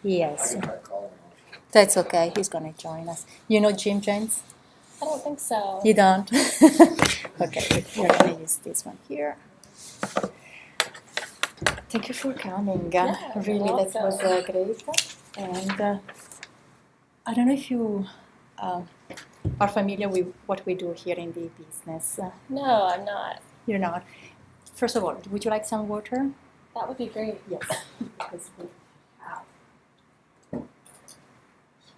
Yes. That's okay. He's going to join us. You know Jim James? I don't think so. You don't? Okay, we're going to use this one here. Thank you for coming. Yeah, Really, you're that was great. And I don't know if you are familiar with what we do here in the business. No, I'm not. You're not. First of all, would you like some water? That would be great. Yes. Because we have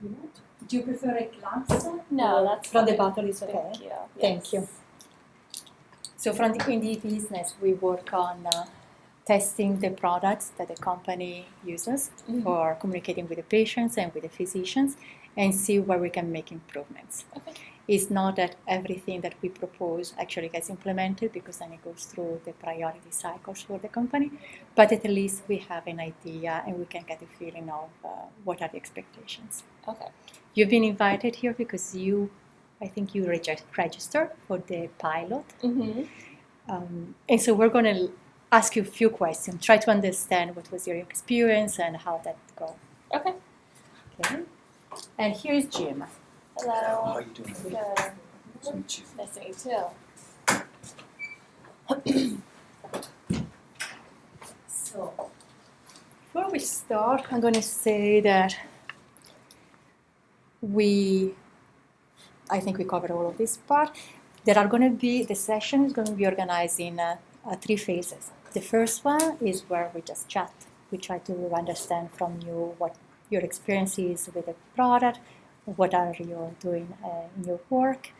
here. Do you prefer a glass? No, Or that's from the fine. bottle is okay. Thank you. Thank you. So from the indie business, we work on testing the products that the company uses for communicating with the patients and with the physicians and see where we can make improvements. Okay. It's not that everything that we propose actually gets implemented because then it goes through the priority cycles for the company, but at least we have an idea and we can get a feeling of what are the expectations. Okay. You've been invited here because I think you registered for the pilot. And so we're going to ask you a few questions, try to understand what was your experience and how that go. Okay. Okay. And here is Jim. Hello. How are you doing? Good. Nice to meet you. Nice to meet you too. So before we start, I'm going to say that I think we covered all of this part. The session is going to be organized in 3 phases. The first one is where we just chat. We try to understand from you what your experience is with the product, what are you doing in your work.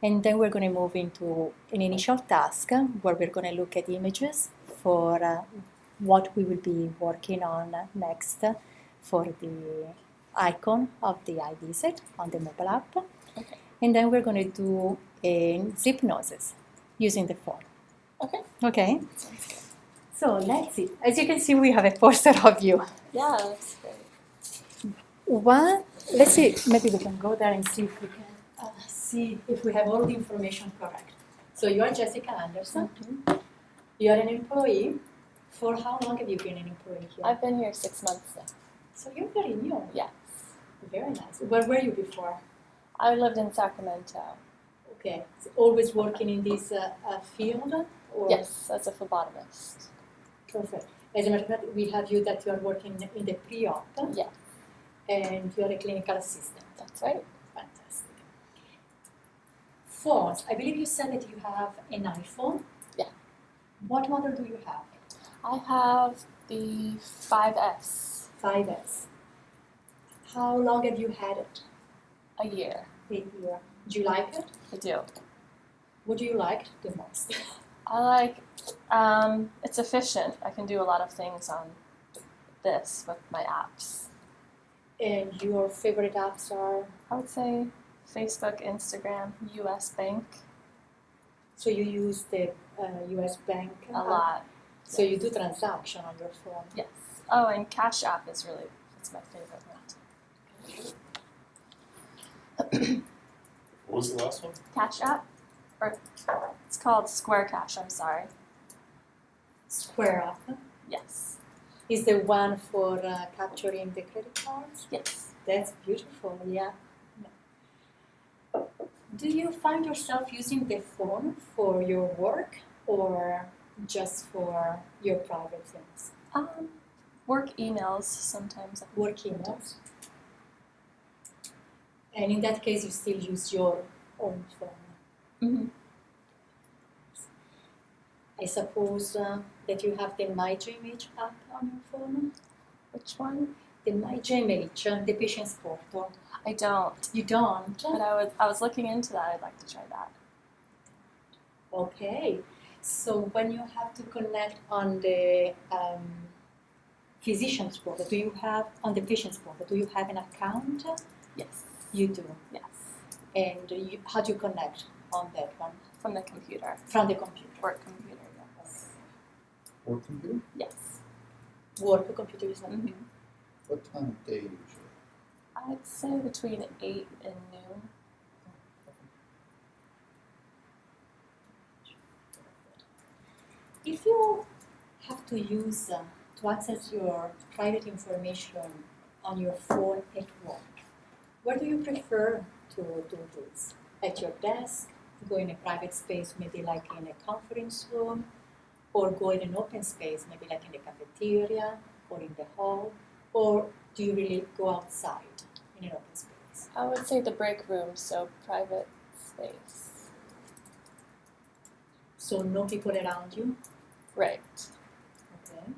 And then we're going to move into an initial task where we're going to look at images for what we will be working on next for the icon of the eVisit on the mobile app. Okay. And then we're going to do a hypnosis using the phone. Okay. Okay? So let's see. As you can see, we have a poster of you. Yeah, that's great. Let's see, maybe we can go there and see if we can see if we have all the information correct. So you are Jessica Anderson. You are an employee. For how long have you been an employee here? I've been here 6 months now. So you're very new. Yes. Very nice. Where were you before? I lived in Sacramento. Okay. So always working in this field? Or? Yes, as a phlebotomist. Perfect. As a matter of fact, we have you that you are working in the pre-op. Yes. And you are a clinical assistant. That's right. Fantastic. Phones. I believe you said that you have an iPhone. Yeah. What model do you have? I have the 5S. 5S. How long have you had it? A year. A year. Do you like it? I do. What do you like the most? I like, it's efficient. I can do a lot of things on this with my apps. And your favorite apps are? I would say Facebook, Instagram, US Bank. So you use the US Bank A lot. So you do transaction on your phone? Yes. Oh, and Cash App is it's my favorite one. What was the last one? Cash App? Or it's called Square Cash, I'm sorry. Square App Yes. is the one for capturing the credit cards? Yes. That's beautiful, yeah. Do you find yourself using the phone for your work or just for your private things? Work emails sometimes. Work emails. And in that case, you still use your own phone. Mm-hmm. I suppose that you have the MyGMH app on your phone? Which one? The MyGMH, the patient's portal. I don't. You don't? But I was looking into that. I'd like to try that. Okay. So when you have to connect on the physician's portal, on the patient's portal, do you have an account? Yes. You do. Yes. And how do you connect on that one? From the computer. From the computer. Work computer, yes. Work computer? Yes. Work computer is not. Mm-hmm. What time of day usually? I'd say between 8 and noon. If you have to use to access your private information on your phone at work. Where do you prefer to do this? At your desk, go in a private space, maybe like in a conference room, or go in an open space, maybe like in the cafeteria or in the hall, or do you really go outside in an open space? I would say the break room, so private space. So no people around you? Right. Okay.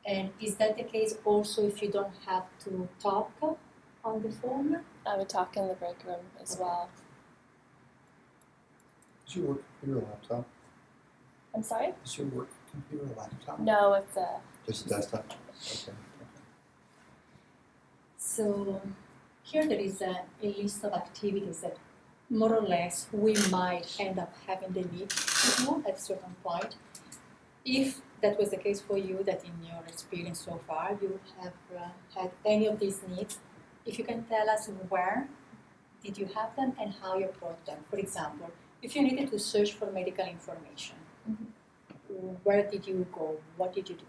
And is that the case also if you don't have to talk on the phone? I would talk in the break room as well. Is your work computer a laptop? I'm sorry? Is your work computer a laptop? No, it's a Just a desktop? Okay. So here there is a list of activities that more or less we might end up having the need to do at a certain point. If that was the case for you, that in your experience so far you have had any of these needs, if you can tell us where did you have them and how you approached them. For example, if you needed to search for medical information, where did you go? What did you do?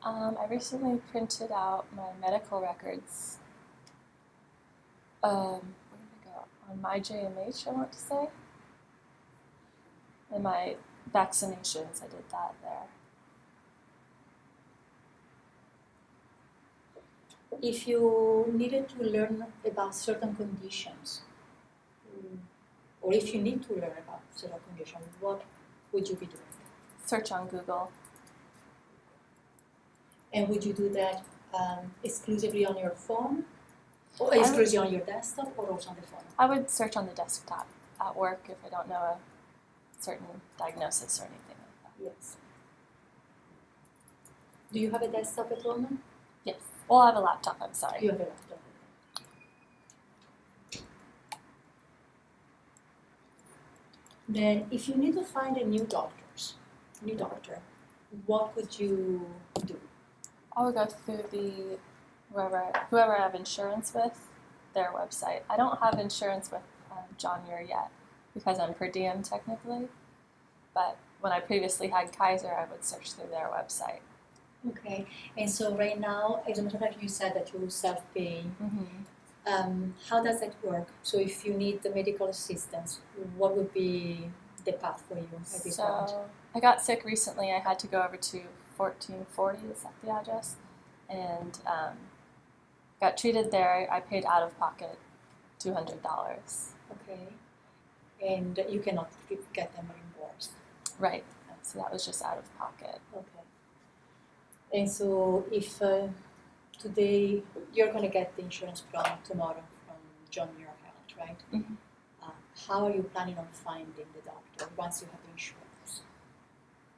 I recently printed out my medical records. Where did I go? On my JMH, I want to say. And my vaccinations, I did that there. If you needed to learn about certain conditions, or if you need to learn about certain conditions, what would you be doing? Search on Google. And would you do that exclusively on your phone, or exclusively on your desktop, or also on the phone? I would search on the desktop at work if I don't know a certain diagnosis or anything like that. Yes. Do you have a desktop at home? Yes. Well, I have a laptop, I'm sorry. You have a laptop. Then, if you need to find a new doctor, what would you do? I would go through whoever I have insurance with, their website. I don't have insurance with John Muir yet because I'm per diem technically, but when I previously had Kaiser, I would search through their website. Okay, and so right now, as a matter of fact, you said that you self-pay. How does that work? So if you need the medical assistance, what would be the path for you at this point? So I got sick recently. I had to go over to 1440, is that the address? And got treated there. I paid out of pocket $200. Okay, and you cannot get them reimbursed. Right. So that was just out of pocket. Okay. And so if today you're going to get the insurance from tomorrow from John Muir Health, right? Mhm. How are you planning on finding the doctor once you have the insurance?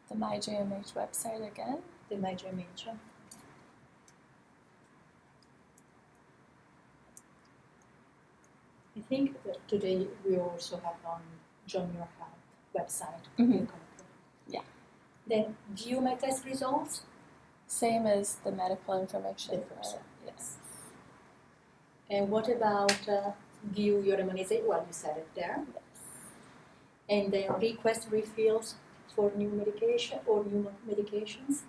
The MyJMH website again. The major major. I think that today we also have on John Muir Health website. Mhm. Yeah. Then view my test results. Same as the medical information. The for first it. one, yes. And what about view your immunization? Well, you said it there. Yes. And then request refills for new medication or new medications.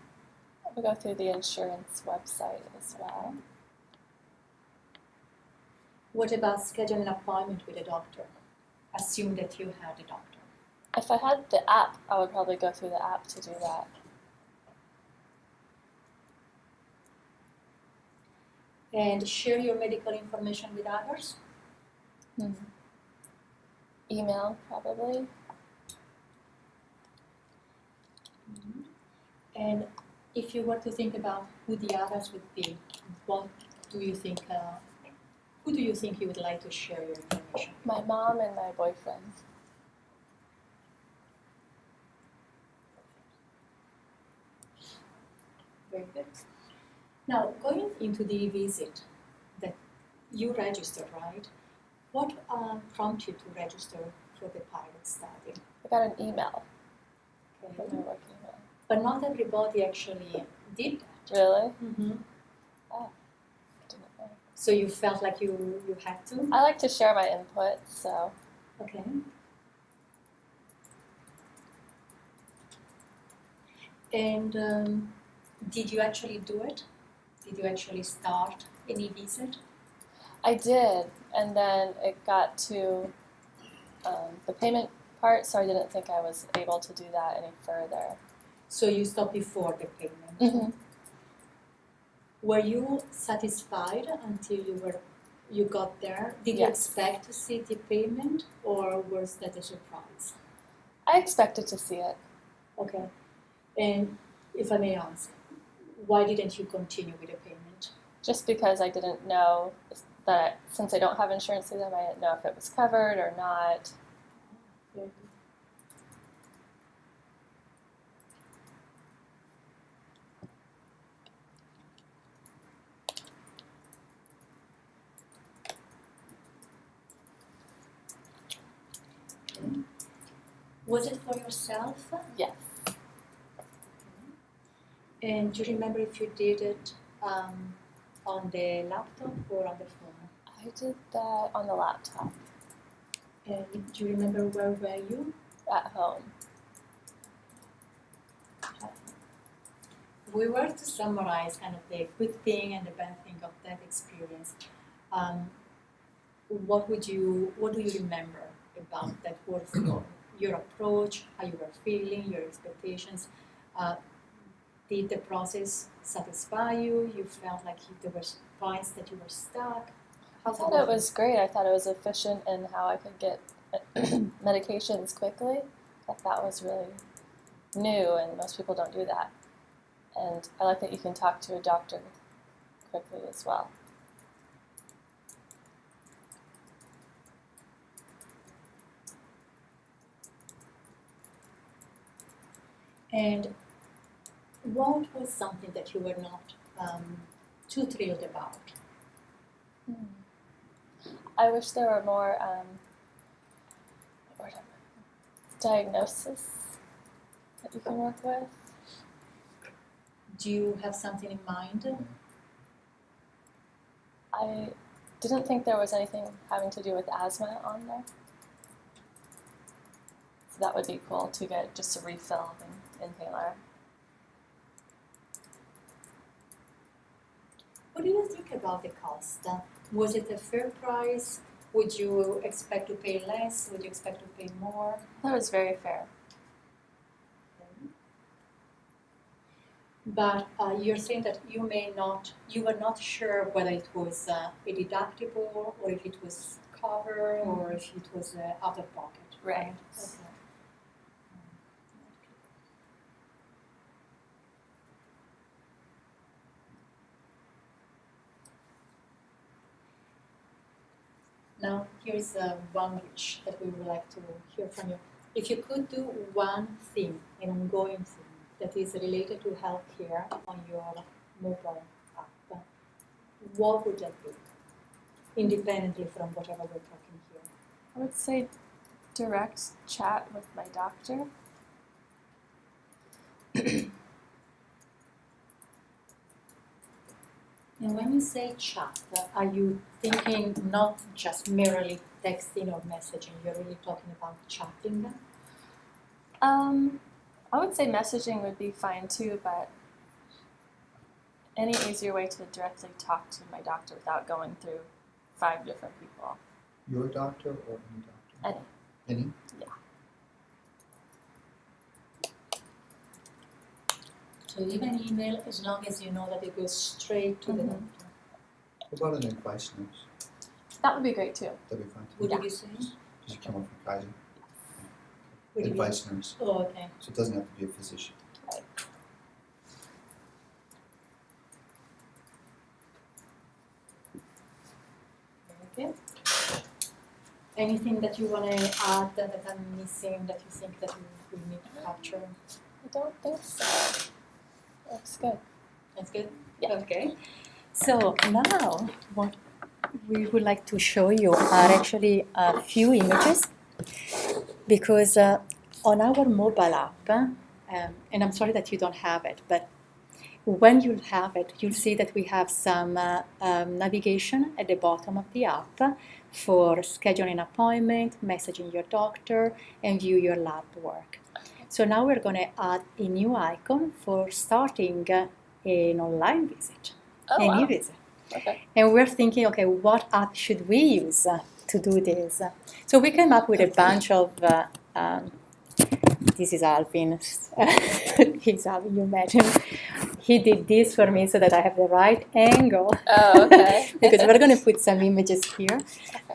We'll go through the insurance website as well. What about scheduling an appointment with a doctor? Assume that you had a doctor. If I had the app, I would probably go through the app to do that. And share your medical information with others. Email, probably. And if you were to think about who the others would be, what do you think? Who do you think you would like to share your information? My mom and my boyfriend. Very good. Now, going into the eVisit that you registered, right? What prompted you to register for the pilot study? I got an email Okay. from my work email. But not everybody actually did that. Really? Mm-hmm. Oh, didn't know. So you felt like you had to? I like to share my input, so Okay. And did you actually do it? Did you actually start an eVisit? I did, and then it got to the payment part, so I didn't think I was able to do that any further. So you stopped before the payment. Mm-hmm. Were you satisfied until you got there? Did you Yes. expect to see the payment, or was that a surprise? I expected to see it. Okay. And if I may ask, why didn't you continue with the payment? Just because I didn't know that, since I don't have insurance through them, I didn't know if it was covered or not. Very good. Was it for yourself? Yes. And do you remember if you did it on the laptop or on the phone? I did that on the laptop And do you remember where were you? at home. If we were to summarize kind of the good thing and the bad thing of that experience, what do you remember about that workflow? Your approach, how you were feeling, your expectations. Did the process satisfy you? You felt like there were points that you were stuck? I thought it was great. I thought it was efficient in how I could get medications quickly. That was really new, and most people don't do that. And I like that you can talk to a doctor quickly as well. And what was something that you were not too thrilled about? I wish there were more diagnosis that you can work with. Do you have something in mind? I didn't think there was anything having to do with asthma on there. So that would be cool to get just a refill of an inhaler. What do you think about the cost? Was it a fair price? Would you expect to pay less? Would you expect to pay more? That was very fair. But you're saying that you were not sure whether it was a deductible or if it was covered or if it was out of pocket. Right. Okay. Now, here's one wish that we would like to hear from you. If you could do one thing, an ongoing thing, that is related to healthcare on your mobile app, what would that be? Independently from whatever we're talking here. I would say direct chat with my doctor. And when you say chat, are you thinking not just merely texting or messaging? You're really talking about chatting? I would say messaging would be fine too, but any easier way to directly talk to my doctor without going through 5 different people. Your doctor or any doctor? Any. Any? Yeah. So even email, as long as you know that it goes straight to the doctor. What about an advice nurse? That would be great too. That'd be fine too. What Yeah. did you say? Because you come up from Kaiser. What did you- Advice nurse. Oh, okay. So it doesn't have to be a physician. Right. Very good. Anything that you want to add that I'm missing that you think that we need to capture? I don't think so. Looks good. That's good? Yeah. Okay. So now what we would like to show you are actually a few images because on our mobile app, and I'm sorry that you don't have it, but when you have it, you'll see that we have some navigation at the bottom of the app for scheduling an appointment, messaging your doctor, and view your lab work. So now we're going to add a new icon for starting an online visit. Oh, in wow. eVisit. Okay. And we're thinking, okay, what app should we use to do this? So we came up with a bunch of, this is Alvin. He's Alvin, you met him. He did this for me so that I have the right angle. Oh, okay. Because we're going to put some images here.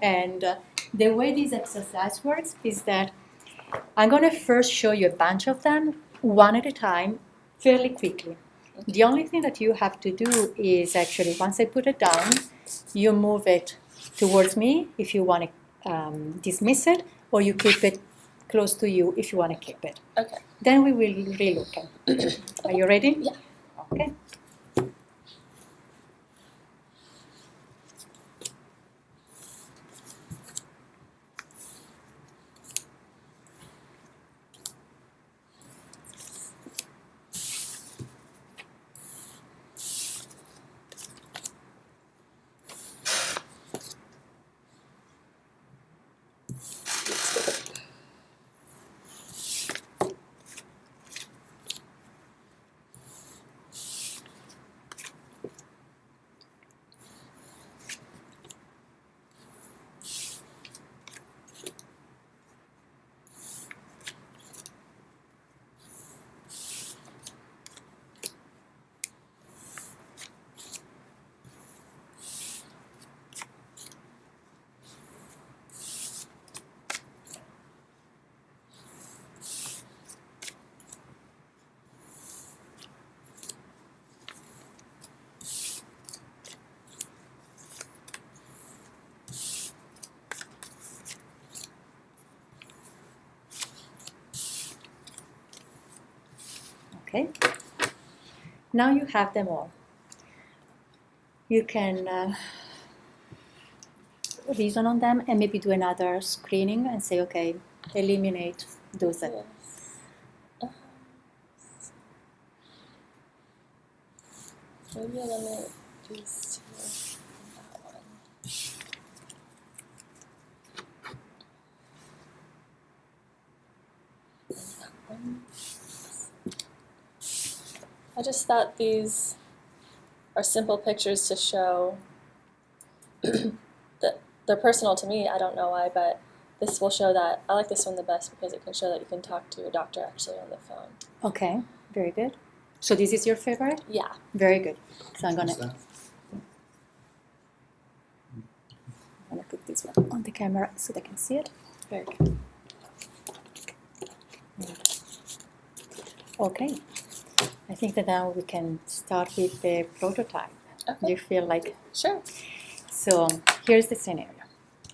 And the way this exercise works is that I'm going to first show you a bunch of them, one at a time, fairly quickly. The only thing that you have to do is actually, once I put it down, you move it towards me if you want to dismiss it, or you keep it close to you if you want to keep it. Okay. Then we will relook it. Are you ready? Yeah. Okay. Okay. Now you have them all. You can reason on them and maybe do another screening and say, okay, eliminate those that. Yes. Maybe eliminate these two and that one. And that one. I just thought these are simple pictures to show that they're personal to me. I don't know why, but this will show that I like this one the best because it can show that you can talk to your doctor actually on the phone. Okay, very good. So this is your favorite? Yeah. Very good. So I'm What's gonna that? put this one on the camera so they can see it. Very good. Okay. I think that now we can start with the prototype. Do Okay. you feel like? Sure. So here's the scenario.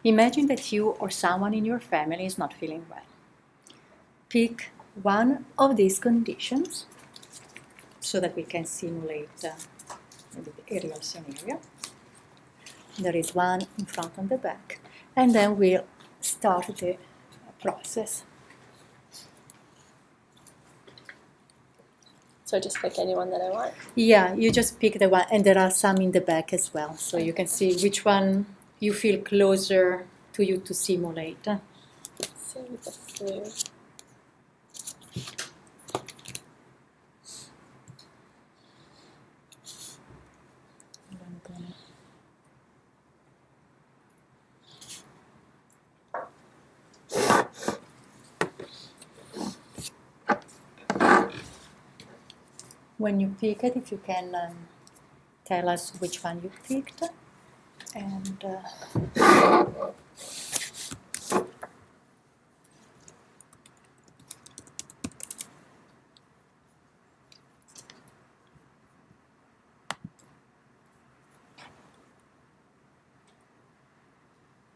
Imagine that you or someone in your family is not feeling well. Pick one of these conditions so that we can simulate maybe the aerial scenario. There is one in front and the back, and then we'll start the process. So I just pick anyone that I want. Yeah, you just pick the one, and there are some in the back as well, so you can see which one you feel closer to you to simulate. Let's see with the flu. When you pick it, if you can tell us which one you picked, and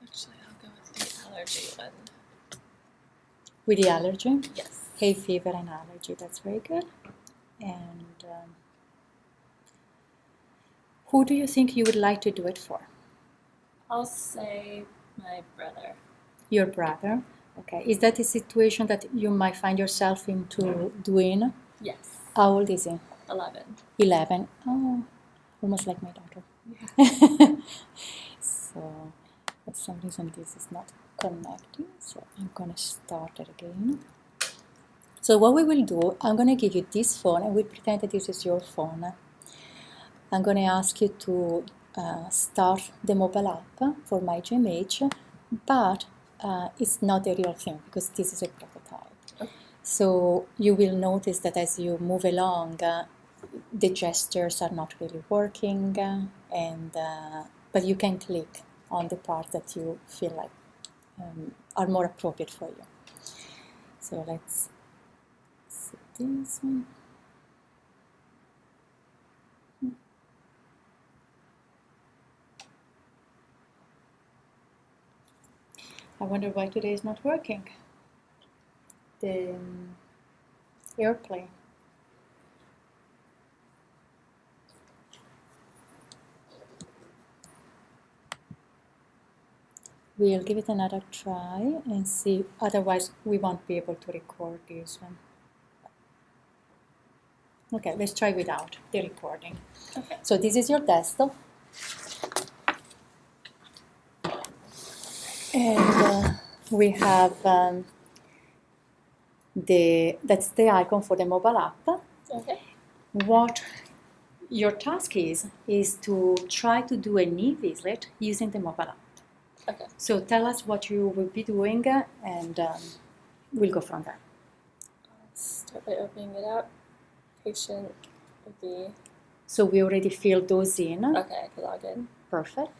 Actually, I'll go with the allergy one. with the allergy, Yes. hay fever and allergy, that's very good. And who do you think you would like to do it for? I'll say my brother. Your brother. Okay. Is that a situation that you might find yourself into doing? Yes. How old is he? 11. 11. Oh, almost like my daughter. Yeah. So, for some reason, this is not connecting. So, I'm going to start it again. So, what we will do, I'm going to give you this phone and we'll pretend that this is your phone. I'm going to ask you to start the mobile app for MyGMH, but it's not the real thing because this is a prototype. Okay. So you will notice that as you move along, the gestures are not really working, but you can click on the part that you feel like are more appropriate for you. So let's see this one. I wonder why today is not working. The AirPlay. We'll give it another try and see, otherwise we won't be able to record this one. Okay, let's try without the recording. Okay. So this is your desktop. And we have that's the icon for the mobile app. Okay. What your task is to try to do an eVisit using the mobile app. Okay. So tell us what you will be doing, and we'll go from there. I'll start by opening it up. Patient would be So we already filled those in. okay. I can log in. Perfect.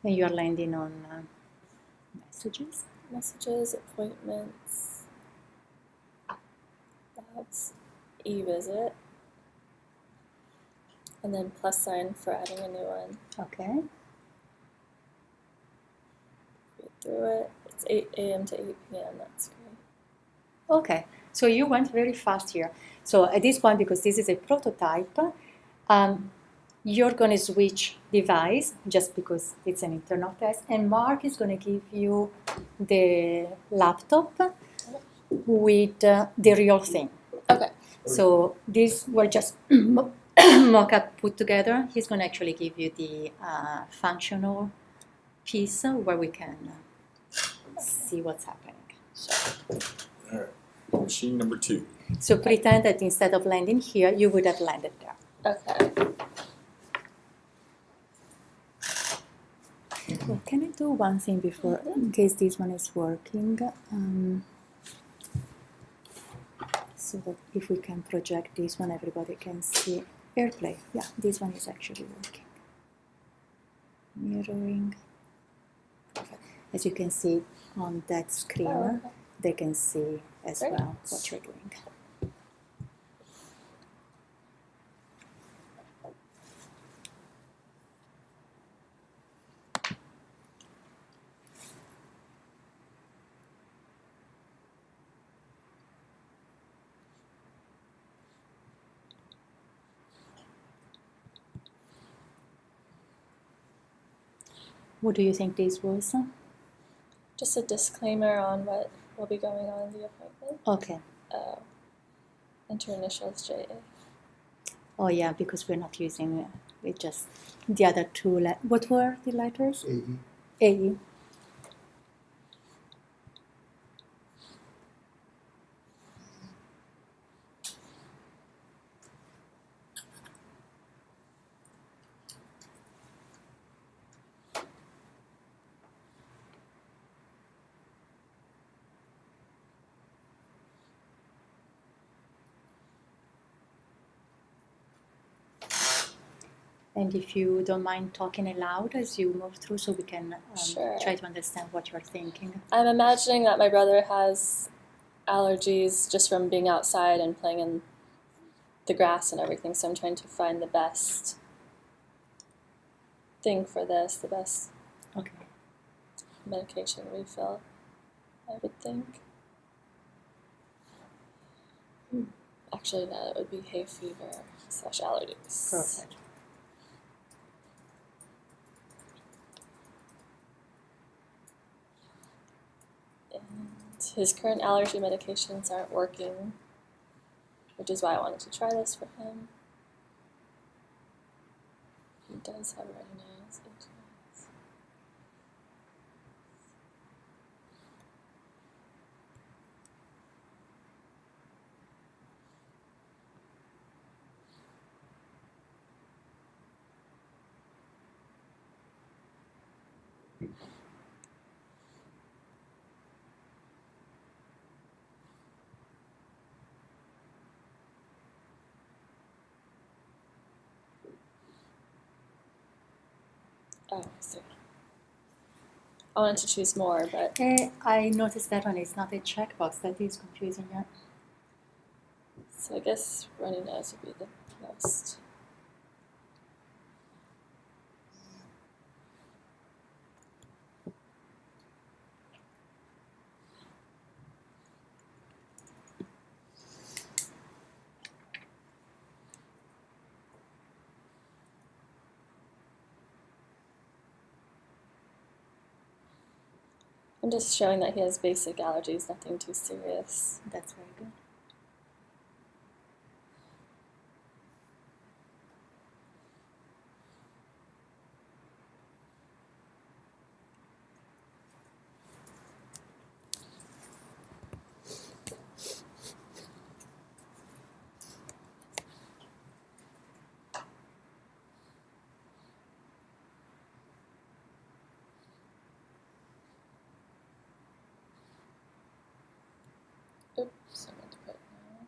And you are landing on messages. Messages, appointments, labs, eVisit, and then plus sign for adding a new one. Okay. Read through it. It's 8 a.m. to 8 p.m. That's great. Okay. So you went very fast here. So at this point, because this is a prototype, you're going to switch device just because it's an internal test, and Mark is going to give you the laptop with the real thing. Okay. So these were just mock-up put together. He's going to actually give you the functional piece where we can see what's happening. All right, machine number 2. So pretend that instead of landing here, you would have landed there. Okay. Well, can I do one thing before, in case this one is working? So that if we can project this one, everybody can see AirPlay. Yeah, this one is actually working. Mirroring. Perfect. As you can see on that screen, Oh, okay. they can see as Great. well what you're doing. What do you think this was? Just a disclaimer on what will be going on in the appointment. Okay. Enter initials JA. Oh yeah, because we're not using it, just the other two. What were the letters? AE. AE. And if you don't mind talking aloud as you move through, so we can Sure. try to understand what you're thinking. I'm imagining that my brother has allergies just from being outside and playing in the grass and everything, so I'm trying to find the best thing for this, the best Okay. medication refill, I would think. Actually, no, it would be hay fever / allergies. Perfect. And his current allergy medications aren't working, which is why I wanted to try this for him. He does have runny nose. itchiness. Oh, I see. I wanted to choose more, but I noticed that one is not a checkbox. That is confusing. Yeah. so I guess runny nose would be the most. I'm just showing that he has basic allergies, nothing too serious. That's very good. Oops, I meant to put no.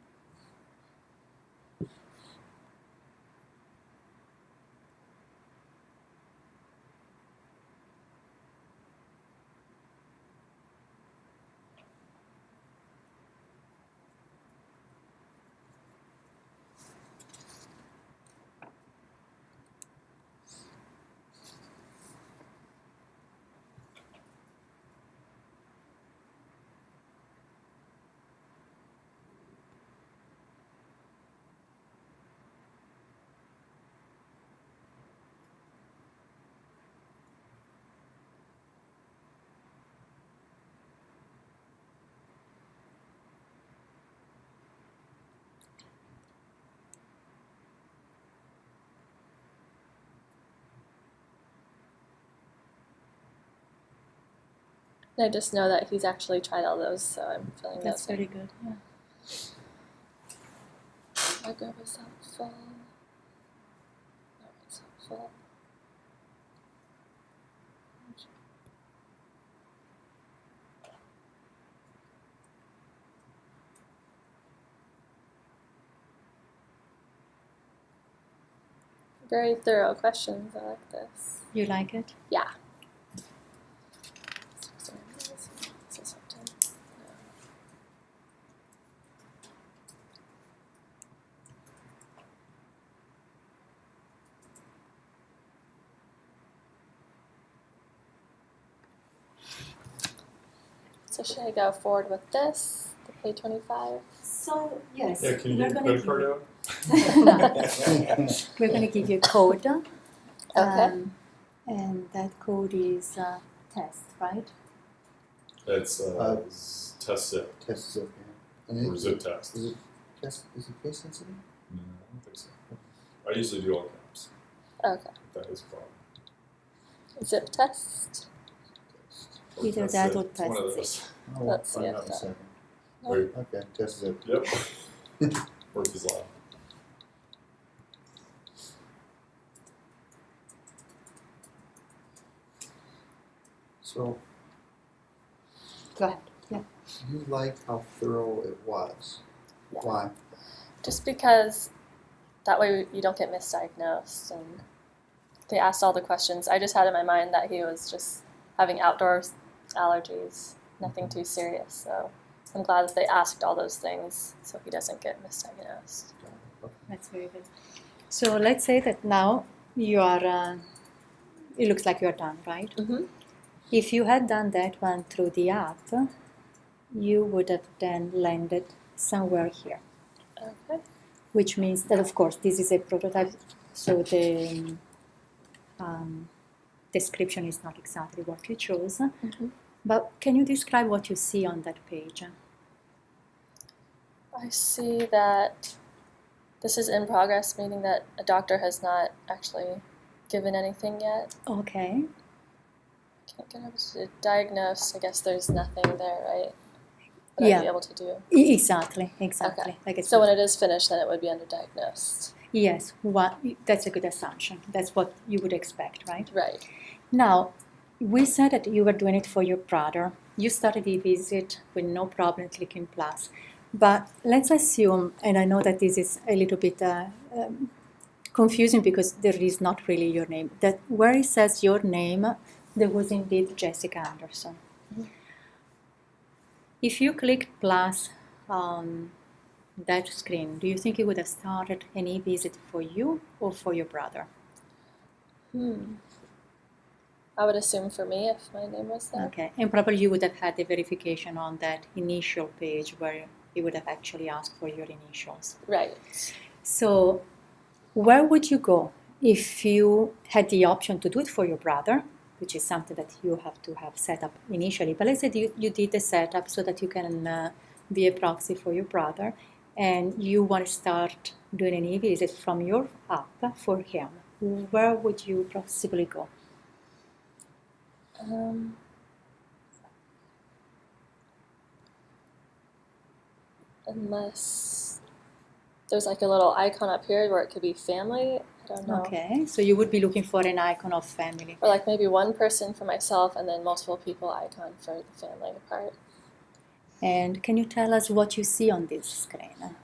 And I just know that he's actually tried all those, so I'm filling That's those in. very good. Yeah. My grub is helpful. No, it's helpful. Very thorough questions. I like this. You like it? Yeah. Is this something? No. So should I go forward with this, the pay 25? So yes. Yeah, can you we're get a gonna credit card out? We're going to give you a code. Okay. And that code is test, right? That's test zip Test zip, yeah. or zip test. Is it case sensitive? No, I don't think so. I usually do all caps. Okay. That is a problem. Zip test. Or Either test that zip. or It's one of test those. Oh, Let's see find if out in a that- second. Wait, Okay, test zip. yep. Murphy's Law. So, Go ahead. Yeah. you like how thorough it was. Yeah. Why? Just because that way you don't get misdiagnosed, and they asked all the questions. I just had in my mind that he was just having outdoor allergies, nothing too serious. So I'm glad that they asked all those things so he doesn't get misdiagnosed. That's very good. So let's say that now you are, it looks like you're done, right? Mm-hmm. If you had done that one through the app, you would have then landed somewhere here, Okay. which means that, of course, this is a prototype, so the description is not exactly what you chose. Mm-hmm. But can you describe what you see on that page? I see that this is in progress, meaning that a doctor has not actually given anything yet. Okay. Can't get able to diagnose. I guess there's nothing there, right? That I'd Yeah. be able to do. Exactly. Okay. Like it's So when it is finished, then it would be underdiagnosed. yes, that's a good assumption. That's what you would expect, right? Right. Now, we said that you were doing it for your brother. You started eVisit with no problem clicking plus. But let's assume, and I know that this is a little bit confusing because there is not really your name, that where it says your name, there was indeed Jessica Anderson. If you clicked plus on that screen, do you think it would have started an eVisit for you or for your brother? I would assume for me if my name was there. Okay, and probably you would have had the verification on that initial page where it would have actually asked for your initials. Right. So where would you go if you had the option to do it for your brother, which is something that you have to have set up initially. But let's say you did the setup so that you can be a proxy for your brother, and you want to start doing an eVisit from your app for him. Where would you possibly go? Unless there's like a little icon up here where it could be family. I don't know. Okay, so you would be looking for an icon of family. Or like maybe one person for myself and then multiple people icon for the family part. And can you tell us what you see on this screen?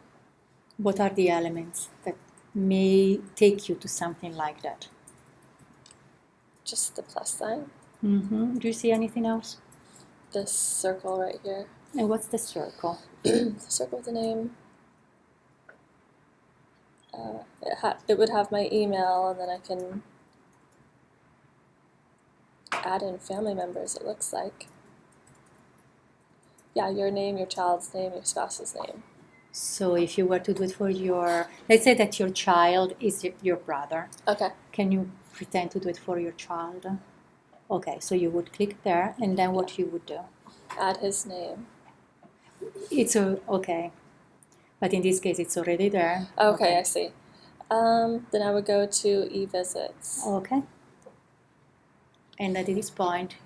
What are the elements that may take you to something like that? Just the plus sign. Mm-hmm. Do you see anything else? This circle right here. And what's the circle? The circle with the name. It would have my email, and then I can add in family members, it looks like. Yeah, your name, your child's name, your spouse's name. So if you were to do it for let's say that your child is your brother. Okay. Can you pretend to do it for your child? Okay, so you would click there, and then what you would do? Add his name. It's okay, but in this case, it's already there. Okay, I see. Then I would go to eVisits. Okay. And at this point,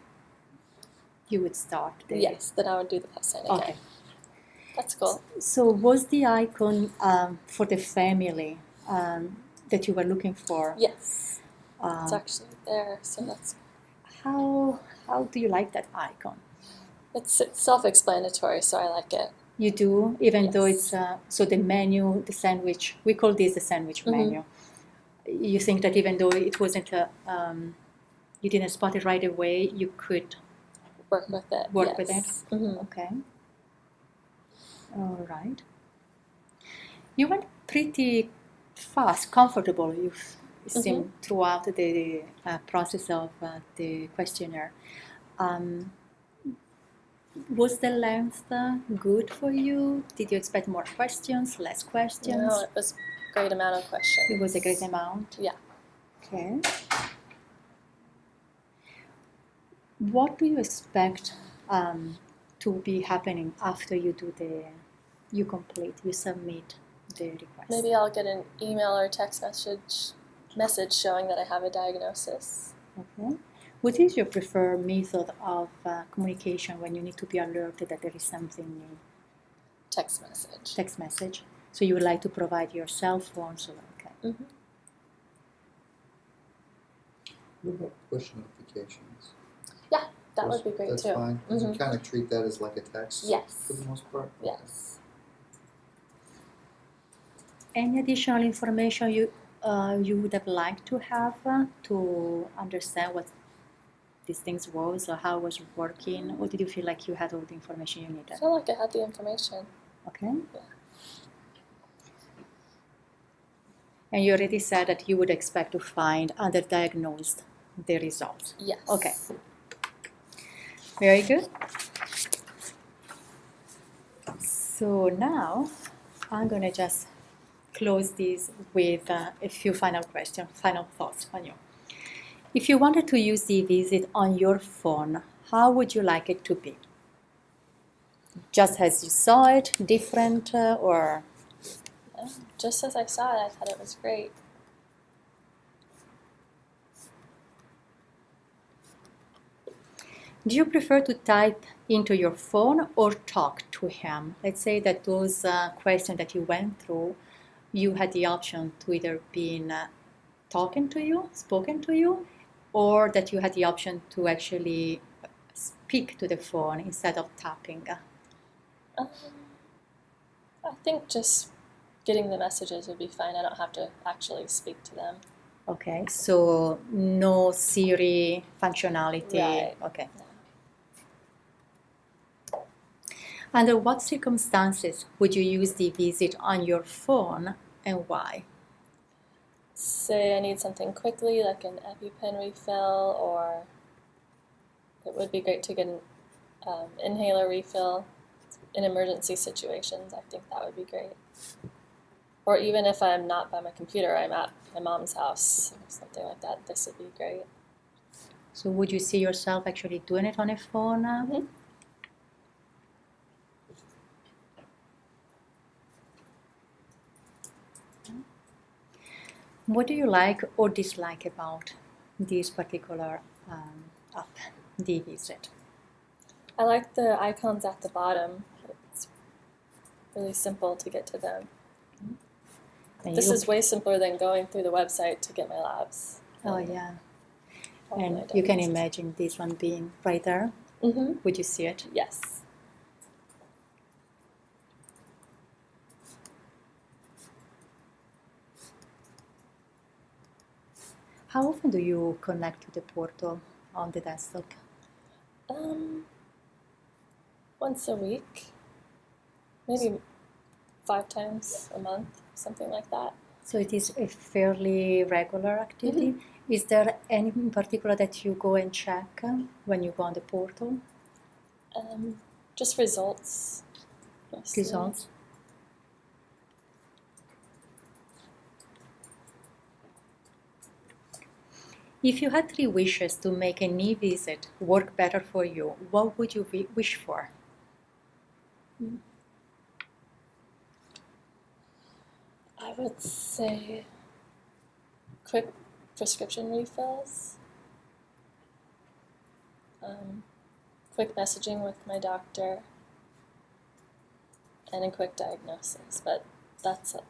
you would start. Yes, then I would do the plus sign again. Okay. That's cool. So was the icon for the family that you were looking for? Yes, it's actually there, so that's... How do you like that icon? It's self-explanatory, so I like it. You do, even though Yes. it's so the menu, the sandwich. We call this the sandwich menu. You think that even though it wasn't you didn't spot it right away, you could Work with it. work yes. with it. Mm-hmm. Okay. All right. You went pretty fast, comfortable. You seemed throughout the process of the questionnaire. Was the length good for you? Did you expect more questions, less questions? No, it was a great amount of questions. It was a great amount. Yeah. Okay. What do you expect to be happening after you submit the request? Maybe I'll get an email or text message showing that I have a diagnosis. Okay. What is your preferred method of communication when you need to be alerted that there is something new? Text message. Text message. So you would like to provide your cell phone, so okay. Mm-hmm. What about push notifications? Yeah, that would be great That's too. fine. Mhm. You kind of treat that as like a text Yes. for the most part? Yes. Any additional information you would have liked to have to understand what these things was or how it was working, or did you feel like you had all the information you I needed? feel like I had the information. Okay. Yeah. And you already said that you would expect to find underdiagnosed the results. Yes. Okay. Very good. So now I'm going to just close this with a few final questions, final thoughts on you. If you wanted to use the eVisit on your phone, how would you like it to be? Just as you saw it, different, or? Yeah. Just as I saw it, I thought it was great. Do you prefer to type into your phone or talk to him? Let's say that those questions that you went through, you had the option to either be talking to you, spoken to you, or that you had the option to actually speak to the phone instead of tapping? I think just getting the messages would be fine. I don't have to actually speak to them. Okay, so no Siri functionality. Right. Okay. No. Under what circumstances would you use the eVisit on your phone and why? Say I need something quickly, like an EpiPen refill, or it would be great to get an inhaler refill in emergency situations. I think that would be great. Or even if I'm not by my computer, I'm at my mom's house or something like that, this would be great. So would you see yourself actually doing it on a phone? Mhm. What do you like or dislike about this particular app, the eVisit? I like the icons at the bottom. It's really simple to get to them. And This you- is way simpler than going through the website to get my labs. Oh yeah, All my and you can diagnosis. imagine this one being right there. Mhm. Would you see it? Yes. How often do you connect to the portal on the desktop? Once a week, maybe 5 times a month, something like that. So it is a fairly regular activity. Is there any in particular that you go and check when you go on the portal? Just results. Mostly. Results? If you had 3 wishes to make an eVisit work better for you, what would you wish for? I would say quick prescription refills, quick messaging with my doctor, and a quick diagnosis. But that's it.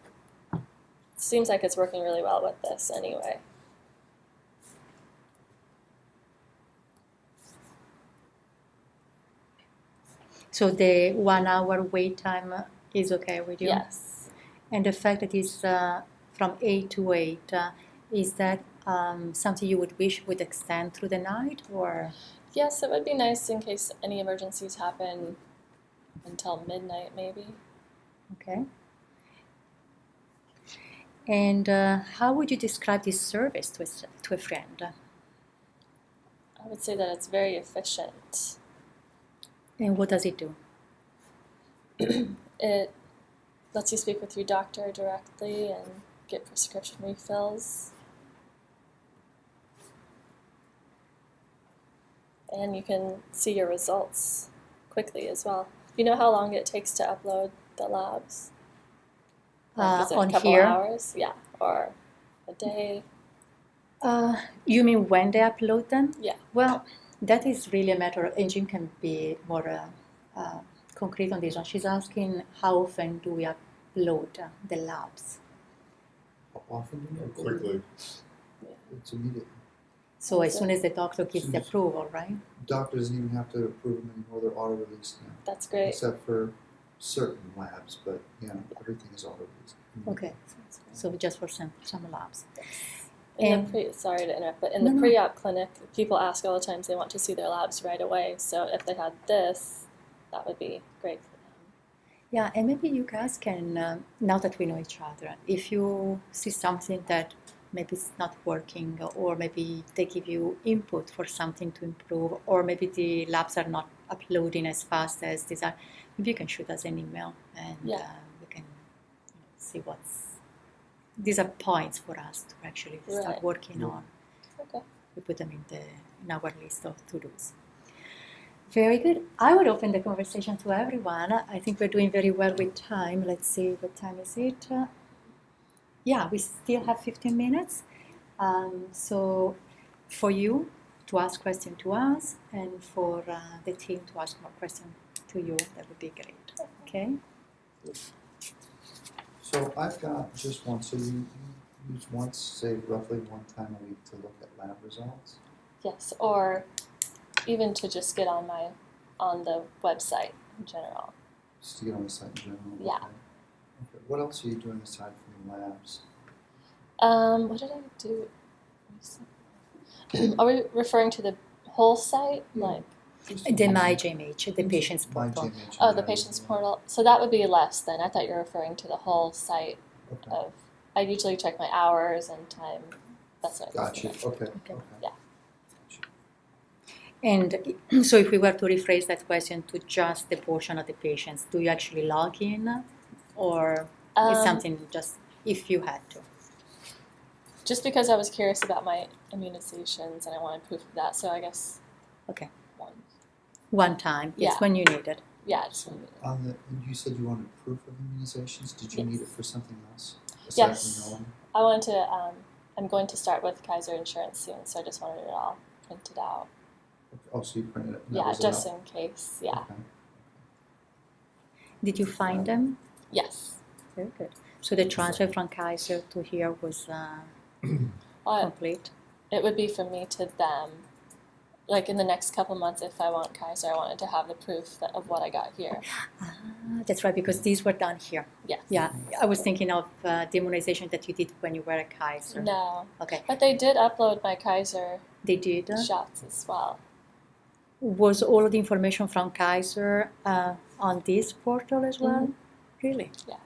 Seems like it's working really well with this anyway. So the 1 hour wait time is okay with you? Yes. And the fact that it's from 8 to 8, is that something you would wish would extend through the night, or? Yes, it would be nice in case any emergencies happen until midnight, maybe. Okay. And how would you describe this service to a friend? I would say that it's very efficient. And what does it do? It lets you speak with your doctor directly and get prescription refills. And you can see your results quickly as well. You know how long it takes to upload the labs? Is it On a couple here? hours? Yeah, or a day? You mean when they upload them? Yeah. Well, that is really a matter, and Jim can be more concrete on this one. She's asking how often do we upload the labs? How often do you Or upload it? quickly. It's immediate. So as soon as the doctor gives the Soon as- approval, right? Doctor doesn't even have to approve them anymore, they're auto-released now. That's great. Except for certain labs, but everything is auto-released. Okay, so just for some labs. In And- the sorry to interrupt, but in No, the no. pre-op clinic, people ask all the time they want to see their labs right away. So if they had this, that would be great for them. Yeah, and maybe you guys can, now that we know each other, if you see something that maybe it's not working, or maybe they give you input for something to improve, or maybe the labs are not uploading as fast as these are, maybe you can shoot us an email and Yeah. we can see these are points for us to actually start Right. working on. Okay. We put them in our list of to-dos. Very good. I would open the conversation to everyone. I think we're doing very well with time. Let's see, what time is it? Yeah, we still have 15 minutes. So for you to ask questions to us, and for the team to ask more questions to you, that would be great. Okay? So I've got just one, so you use once, say roughly one time a week to look at lab results? Yes, or even to just get on the website in general. Just to get on the site in general? Yeah. Okay. Okay. What else are you doing aside from the labs? What did I do? Are we referring to the whole site? Yeah. Like, Just The on MyGMH, the patient's My portal. GMH oh, in the general, patient's yeah. portal. So that would be less then. I thought you were referring to the whole site Okay. of. I usually check my hours and time. That's what I was Gotcha. looking at. Okay. Okay. Yeah. And so if we were to rephrase that question to just the portion of the patients, do you actually log in, or is something just if you had to? Just because I was curious about my immunizations and I wanted proof of that, so I guess. Okay. One. One time, it's Yeah. when you need it. Yeah, I just wanted to- And you said you wanted proof of immunizations. Did you Yes. need it for something else? Aside Yes. from knowing? I wanted to. I'm going to start with Kaiser Insurance soon, so I just wanted it all printed out. Oh, so you printed it? And that Yeah, was just enough? in case. Yeah. Okay. Did you find them? Yes. Very good. So the transfer from Kaiser to here was complete? It would be from me to them. Like in the next couple months, if I want Kaiser, I wanted to have the proof of what I got here. Ah, that's right, because these were done here. Yes. Yeah, I was thinking of the immunization that you did when you were at Kaiser. No. Okay, But they did upload my Kaiser they did. shots as well. Was all of the information from Kaiser on this portal as well? Really? Yeah.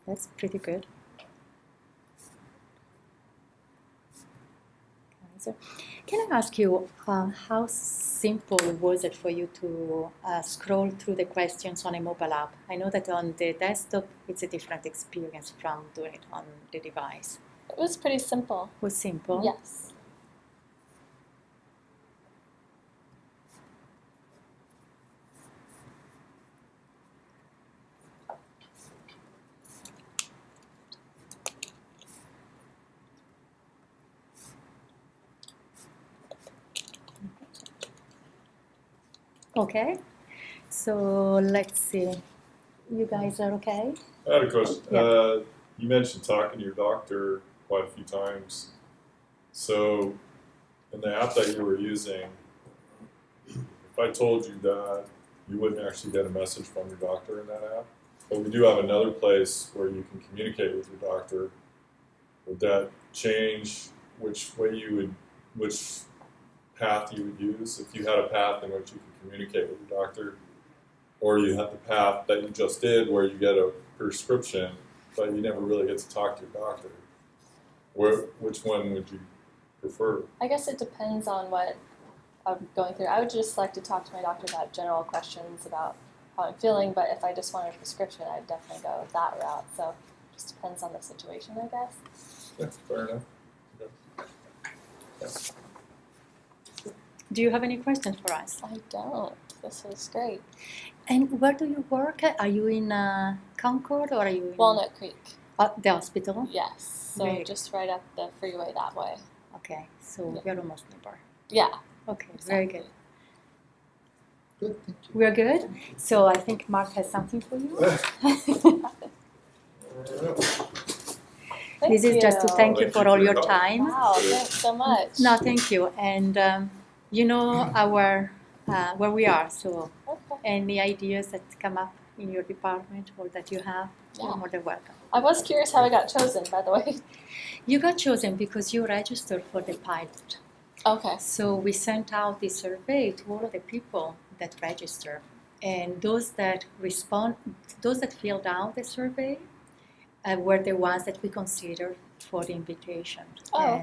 That's pretty good. Kaiser. Can I ask you, how simple was it for you to scroll through the questions on a mobile app? I know that on the desktop it's a different experience from doing it on the device. It was pretty simple. Was simple? Yes. Okay, so let's see. You guys are okay? I had a question. Yeah. You mentioned talking to your doctor quite a few times. So, in the app that you were using, if I told you that, you wouldn't actually get a message from your doctor in that app. But we do have another place where you can communicate with your doctor. Would that change which path you would use? If you had a path in which you could communicate with your doctor, or you had the path that you just did where you get a prescription, but you never really get to talk to your doctor. Which one would you prefer? I guess it depends on what I'm going through. I would just like to talk to my doctor about general questions about how I'm feeling, but if I just want a prescription, I'd definitely go that route. So it just depends on the situation, I guess. Yeah, fair enough. Okay. Yeah. Do you have any questions for us? I don't. This was great. And where do you work? Are you in Concord or are you in Walnut Creek. the hospital? Yes. So Right. just right up the freeway that way. Okay, so Yeah. you're almost neighbor. Yeah. Okay, very good. Exactly. Good, thank you. We're good. So I think Mark has something for you. Thank This is just to you. thank you Thank for you all for your your help. time. Wow, thanks so much. No, thank you. And you know our where we are. So Okay. any ideas that come up in your department or that you have, Yeah. you're more than welcome. I was curious how I got chosen, by the way. You got chosen because you registered for the pilot. Okay. So we sent out the survey to all of the people that register, and those that filled out the survey were the ones that we considered for the invitation. Oh, okay.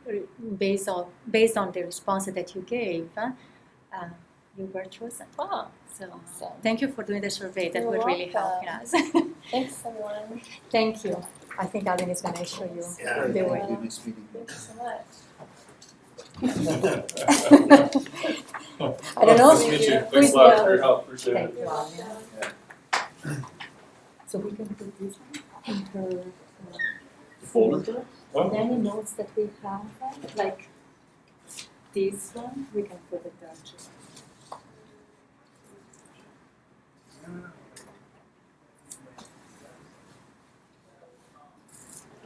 And based on the response that you gave, you were chosen. Wow. So Awesome. thank you for doing the survey. That You're was really welcome. helping us. Thanks, everyone. Thank you. I think Alvin is going to show you Yeah, the thank way. you. Nice meeting you. Thank you so much. I don't know. Nice to meet you. Who's Thanks a lot the- for your help. Appreciate Thank it. you, Alvin. So we can put this one in her Folder? And any notes that we have, like this one, we can put it there too.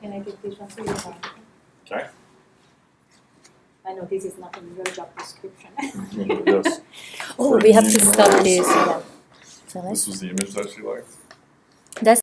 Can I give this one to you? Okay. I know this is not in your job description. Yes. Oh, For we have to emails. stop this. Yeah. So This was the image that she liked.